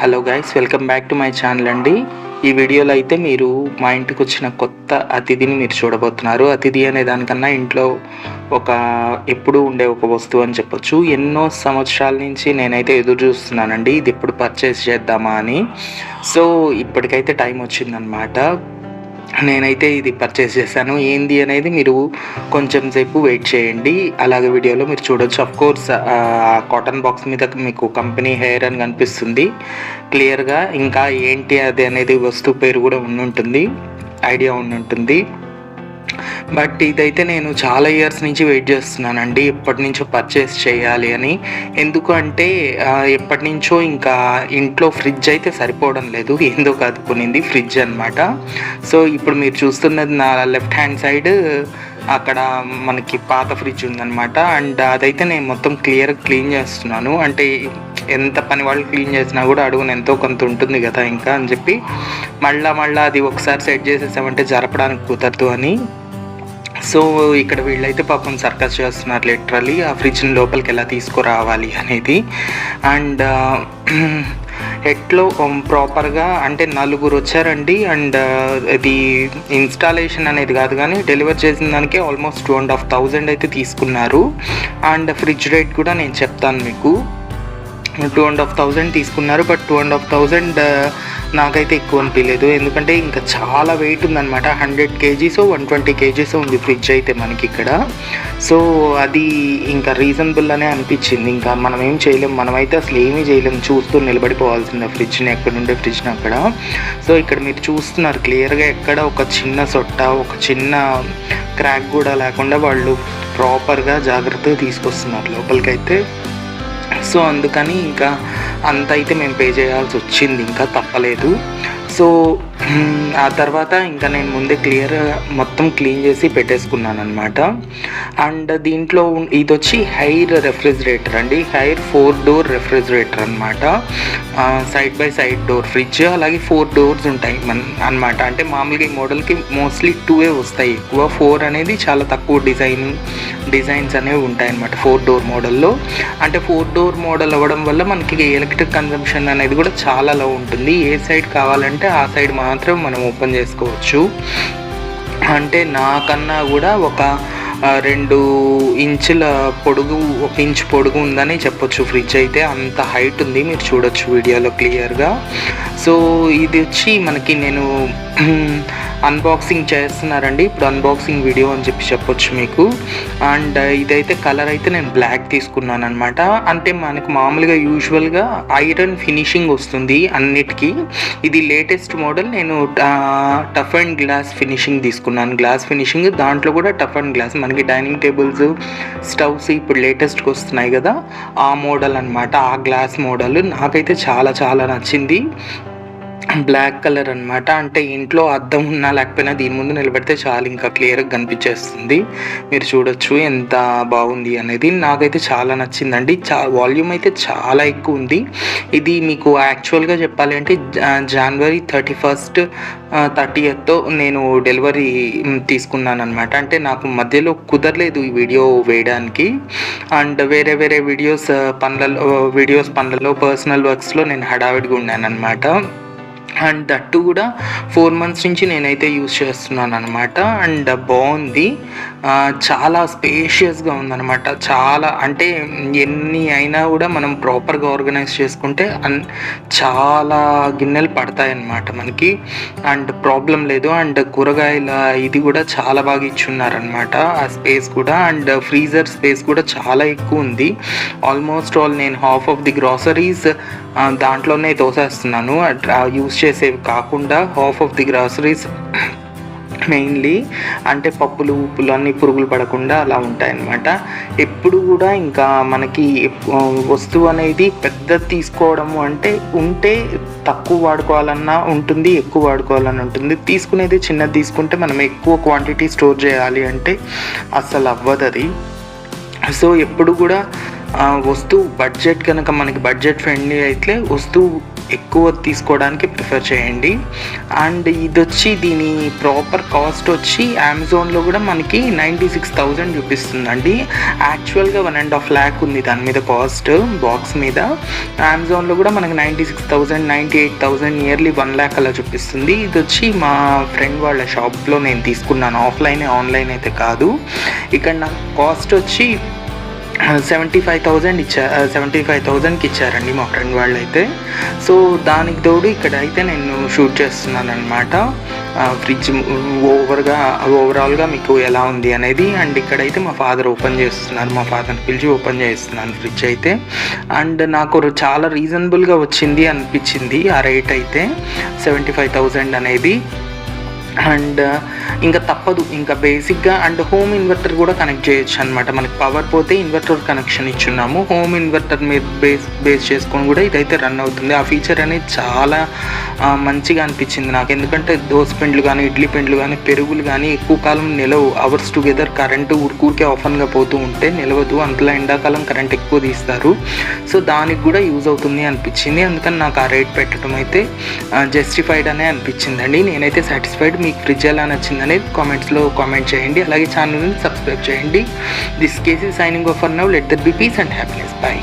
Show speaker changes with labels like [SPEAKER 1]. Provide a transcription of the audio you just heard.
[SPEAKER 1] Hello guys, welcome back to my channel అండి. ఈ వీడియోలో అయితే మీరు మా ఇంటికి వచ్చిన కొత్త అతిథిని మీరు చూడబోతున్నారు. అతిథి అనే దానికన్నా ఇంట్లో ఎప్పుడు ఉండే ఒక వస్తువు అని చెప్పొచ్చు. ఎన్నో సంవత్సరాల నుంచి నేనైతే ఎదురు చూస్తున్నానండి, ఇది ఎప్పుడు పర్చేస్ చేద్దామా అని. సో ఇప్పటికైతే టైం వచ్చిందనమాట. నేనైతే ఇది పర్చేస్ చేశాను. ఏంది అనేది మీరు కొంచెం సేపు వెయిట్ చేయండి, అలాగే వీడియోలో మీరు చూడొచ్చు. అఫ్కోర్స్ కాటన్ బాక్స్ మీద మీకు కంపెనీ హెయిర్ అని కనిపిస్తుంది క్లియర్గా. ఇంకా ఏంటి అది అనేది వస్తువు పేరు కూడా ఉంటుంది, ఐడియా ఉంటుంది. బట్ ఇదైతే నేను చాలా ఇయర్స్ నుంచి వెయిట్ చేస్తున్నానండి, ఎప్పటి నుంచో పర్చేస్ చేయాలి అని. ఎందుకు అంటే ఎప్పటి నుంచో ఇంకా ఇంట్లో ఫ్రిడ్జ్ అయితే సరిపోవడం లేదు, ఏందో కాదుకునింది ఫ్రిడ్జ్ అనమాట. సో ఇప్పుడు మీరు చూస్తున్నది నా లెఫ్ట్ హ్యాండ్ సైడ్, అక్కడ మనకి పాత ఫ్రిడ్జ్ ఉందన్నమాట. అండ్ అదైతే నేను మొత్తం క్లీన్ చేస్తున్నాను. అంటే ఎంత పని వాళ్ళు క్లీన్ చేసినా కూడా అడుగున ఎంతో కొంత ఉంటుంది కదా ఇంకా అని చెప్పి మళ్ళీ అది ఒకసారి సెట్ చేసేసామంటే జరపడానికి కుదరదు అని. సో ఇక్కడ వీళ్ళైతే పాపం సర్కస్ చేస్తున్నారు లిటరలీ, ఆ ఫ్రిడ్జ్ని లోపలికి ఎలా తీసుకురావాలి అనేది. అండ్ ఎట్లో ప్రాపర్గా అంటే 4 వచ్చారండి. అండ్ ఇది ఇన్స్టాలేషన్ అనేది కాదు కానీ డెలివర్ చేసిన దానికి ఆల్మోస్ట్ 2,500 అయితే తీసుకున్నారు. అండ్ ఫ్రిడ్జ్ రేట్ కూడా నేను చెప్తాను మీకు. 2,500 తీసుకున్నారు. బట్ 2,500 నాకైతే ఎక్కువ అనిపించలేదు, ఎందుకంటే ఇంకా చాలా వెయిట్ ఉందన్నమాట. 100 kgs 120 kgs ఉంది ఫ్రిడ్జ్ అయితే మనకి ఇక్కడ. సో అది ఇంకా రీజనబుల్ అనే అనిపించింది. ఇంకా మనం ఏం చేయలేము, మనమైతే అసలు ఏమీ చేయలేము, చూస్తూ నిలబడిపోవాల్సిందే ఫ్రిడ్జ్ని, ఎక్కడుండే ఫ్రిడ్జ్ని అక్కడ. సో ఇక్కడ మీరు చూస్తున్నారు క్లియర్గా, ఎక్కడ ఒక చిన్న సొట్ట, ఒక చిన్న క్రాక్ కూడా లేకుండా వాళ్ళు ప్రాపర్గా జాగ్రత్తగా తీసుకొస్తున్నారు లోపలికైతే. సో అందుకని ఇంకా అంత అయితే మేము పే చేయాల్సి వచ్చింది, ఇంకా తప్పలేదు. సో ఆ తర్వాత ఇంకా నేను ముందే మొత్తం క్లీన్ చేసి పెట్టేసుకున్నాను అనమాట. అండ్ దీంట్లో ఇది వచ్చి హైర్ రెఫ్రిజిరేటర్ అండి, హైర్ 4 door రెఫ్రిజిరేటర్ అనమాట. Side by side door fridge, అలాగే 4 doors ఉంటాయి అనమాట. అంటే మామూలుగా ఈ మోడల్కి మోస్ట్లీ 2 వస్తాయి, ఎక్కువ 4 అనేది చాలా తక్కువ డిజైన్స్ అనేవి ఉంటాయి అనమాట 4 door మోడల్లో. అంటే 4 door మోడల్ అవ్వడం వల్ల మనకి ఎలక్ట్రిక్ కన్జంప్షన్ అనేది కూడా చాలా లో ఉంటుంది. ఏ సైడ్ కావాలంటే ఆ సైడ్ మాత్రం మనం ఓపెన్ చేసుకోవచ్చు. అంటే నాకన్నా కూడా ఒక 2 ఇంచుల పొడుగు, 1 ఇంచ్ పొడుగు ఉందని చెప్పొచ్చు ఫ్రిడ్జ్ అయితే, అంత హైట్ ఉంది, మీరు చూడొచ్చు వీడియోలో క్లియర్గా. సో ఇది వచ్చి మనకి నేను అన్బాక్సింగ్ చేస్తున్నారండి ఇప్పుడు, అన్బాక్సింగ్ వీడియో అని చెప్పొచ్చు మీకు. అండ్ ఇదైతే కలర్ అయితే నేను బ్లాక్ తీసుకున్నాను అనమాట. అంటే మనకు మామూలుగా యూజువల్గా ఐరన్ ఫినిషింగ్ వస్తుంది అన్నిటికీ, ఇది లేటెస్ట్ మోడల్. నేను టఫ్ అండ్ గ్లాస్ ఫినిషింగ్ తీసుకున్నాను, గ్లాస్ ఫినిషింగ్, దాంట్లో కూడా టఫ్ అండ్ గ్లాస్. మనకి డైనింగ్ టేబుల్స్, స్టవ్స్ ఇప్పుడు లేటెస్ట్గా వస్తున్నాయి కదా, ఆ మోడల్ అనమాట, ఆ గ్లాస్ మోడల్ నాకైతే చాలా చాలా నచ్చింది. బ్లాక్ కలర్ అనమాట. అంటే ఇంట్లో అద్దం ఉన్నా లేకపోయినా దీని ముందు నిలబెడితే చాలా ఇంకా క్లియర్గా కనిపించేస్తుంది, మీరు చూడొచ్చు ఎంత బాగుంది అనేది. నాకైతే చాలా నచ్చిందండి. వాల్యూమ్ అయితే చాలా ఎక్కువ ఉంది. ఇది మీకు యాక్చువల్గా చెప్పాలి అంటే January 31st 30th నేను డెలివరీ తీసుకున్నాను అనమాట. అంటే నాకు మధ్యలో కుదరలేదు ఈ వీడియో వేయడానికి. అండ్ వేరే వీడియోస్ పనులలో పర్సనల్ వర్క్స్లో నేను హడావిడిగా ఉన్నాను అనమాట. అండ్ దట్టు కూడా 4 months నుంచి నేనైతే యూజ్ చేస్తున్నాను అనమాట. అండ్ బాగుంది, చాలా స్పేషియస్గా ఉందన్నమాట. చాలా అంటే ఎన్ని అయినా కూడా మనం ప్రాపర్గా ఆర్గనైజ్ చేసుకుంటే చాలా గిన్నెలు పడతాయన్నమాట మనకి, అండ్ ప్రాబ్లం లేదు. అండ్ కూరగాయల ఇది కూడా చాలా బాగా ఇచ్చున్నారనమాట ఆ స్పేస్ కూడా. అండ్ ఫ్రీజర్ స్పేస్ కూడా చాలా ఎక్కువ ఉంది. ఆల్మోస్ట్ ఆల్ నేను హాఫ్ ఆఫ్ ది గ్రాసరీస్ దాంట్లోనే తోసేస్తున్నాను, యూజ్ చేసేవి కాకుండా half of the groceries mainly. అంటే పప్పులు ఉప్పులు అన్నీ పురుగులు పడకుండా అలా ఉంటాయన్నమాట. ఎప్పుడు కూడా ఇంకా మనకి వస్తువు అనేది పెద్ద తీసుకోవడము అంటే ఉంటే తక్కువ వాడుకోవాలన్నా ఉంటుంది, ఎక్కువ వాడుకోవాలన్నా ఉంటుంది. తీసుకునేది చిన్నది తీసుకుంటే మనం ఎక్కువ క్వాంటిటీ స్టోర్ చేయాలి అంటే అస్సలు అవ్వదు అది. సో ఎప్పుడు కూడా వస్తువు బడ్జెట్ కనుక మనకి బడ్జెట్ ఫ్రెండ్లీ అయితే వస్తువు ఎక్కువ తీసుకోవడానికి ప్రిఫర్ చేయండి. అండ్ ఇది వచ్చి దీని ప్రాపర్ కాస్ట్ వచ్చి అమెజాన్లో కూడా మనకి 96,000 చూపిస్తుందండి. యాక్చువల్గా 1.5 lakh ఉంది దాని మీద కాస్ట్ బాక్స్ మీద. అమెజాన్లో కూడా మనకి 96,000 98,000 నియర్లీ 1 lakh అలా చూపిస్తుంది. ఇది వచ్చి మా ఫ్రెండ్ వాళ్ళ షాప్లో నేను తీసుకున్నాను, ఆన్లైన్ అయితే కాదు. ఇక్కడ నాకు కాస్ట్ వచ్చి 75,000కి ఇచ్చారండి మా ఫ్రెండ్ వాళ్ళు అయితే. సో దానికి తోడు ఇక్కడ అయితే నేను షూట్ చేస్తున్నాను అనమాట ఫ్రిడ్జ్ ఓవరాల్గా మీకు ఎలా ఉంది అనేది. అండ్ ఇక్కడైతే మా ఫాదర్ ఓపెన్ చేస్తున్నారు, మా ఫాదర్ని పిలిచి ఓపెన్ చేస్తున్నాను ఫ్రిడ్జ్ అయితే. అండ్ నాకు చాలా రీజనబుల్గా వచ్చింది అనిపించింది ఆ రేట్ అయితే 75,000 అనేది. అండ్ ఇంకా తప్పదు, ఇంకా బేసిక్గా అండ్ హోమ్ ఇన్వర్టర్ కూడా కనెక్ట్ చేయొచ్చు అనమాట. మనకి పవర్ పోతే ఇన్వర్టర్ కనెక్షన్ ఇచ్చున్నాము, హోమ్ ఇన్వర్టర్ మీద బేస్ చేసుకొని కూడా ఇదైతే రన్ అవుతుంది. ఆ ఫీచర్ అనేది చాలా మంచిగా అనిపించింది నాకు. ఎందుకంటే దోశ పిండ్లు కానీ ఇడ్లీ పిండ్లు కానీ పెరుగులు కానీ ఎక్కువ కాలం నిలవు, అవర్స్ టుగెదర్ కరెంటు ఊరికే ఆఫన్గా పోతూ ఉంటే నిలవదు. అంతలా ఎండాకాలం కరెంట్ ఎక్కువ తీస్తారు. సో దానికి కూడా యూజ్ అవుతుంది అనిపించింది. అందుకని నాకు ఆ రేట్ పెట్టడం అయితే జస్టిఫైడ్ అనే అనిపించిందండి. నేనైతే సాటిస్ఫైడ్. మీకు ఫ్రిడ్జ్ ఎలా నచ్చింది అనేది కామెంట్స్లో కామెంట్ చేయండి. అలాగే ఛానల్ని సబ్స్క్రైబ్ చేయండి. This case is signing off for now. Let that be piece and happiness. By.